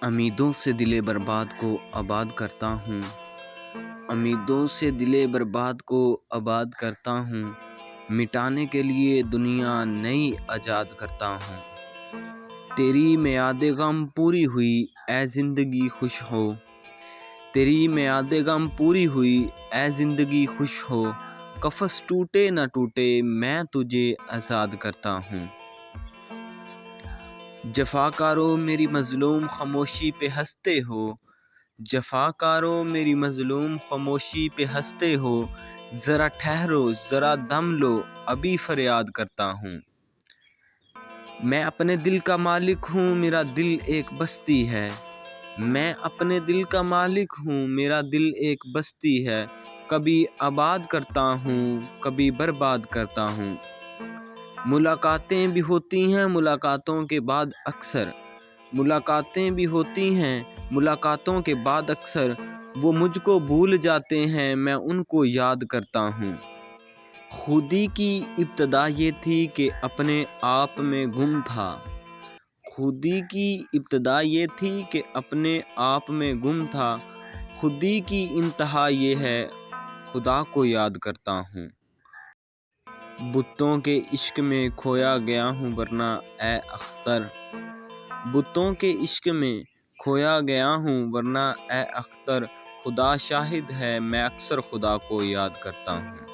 امیدوں سے دل برباد کو آباد کرتا ہوں، امیدوں سے دل برباد کو آباد کرتا ہوں، مٹانے کے لیے دنیا نئی ایجاد کرتا ہوں۔ تیری میعاد غم پوری ہوئی اے زندگی خوش ہو، تیری میعاد غم پوری ہوئی اے زندگی خوش ہو، قفس ٹوٹے نہ ٹوٹے میں تجھے آزاد کرتا ہوں۔ جفاکارو میری مظلوم خاموشی پہ ہنستے ہو، جفاکارو میری مظلوم خاموشی پہ ہنستے ہو، ذرا ٹھہرو ذرا دم لو ابھی فریاد کرتا ہوں۔ میں اپنے دل کا مالک ہوں میرا دل ایک بستی ہے، میں اپنے دل کا مالک ہوں میرا دل ایک بستی ہے، کبھی آباد کرتا ہوں کبھی برباد کرتا ہوں۔ ملاقاتیں بھی ہوتی ہیں ملاقاتوں کے بعد اکثر، ملاقاتیں بھی ہوتی ہیں ملاقاتوں کے بعد اکثر، وہ مجھ کو بھول جاتے ہیں میں ان کو یاد کرتا ہوں۔ خودی کی ابتدا یہ تھی کہ اپنے آپ میں گم تھا، خودی کی ابتدا یہ تھی کہ اپنے آپ میں گم تھا، خودی کی انتہا یہ ہے خدا کو یاد کرتا ہوں۔ بتوں کے عشق میں کھویا گیا ہوں ورنہ اے اختر، بتوں کے عشق میں کھویا گیا ہوں ورنہ اے اختر، خدا شاہد ہے میں اکثر خدا کو یاد کرتا ہوں۔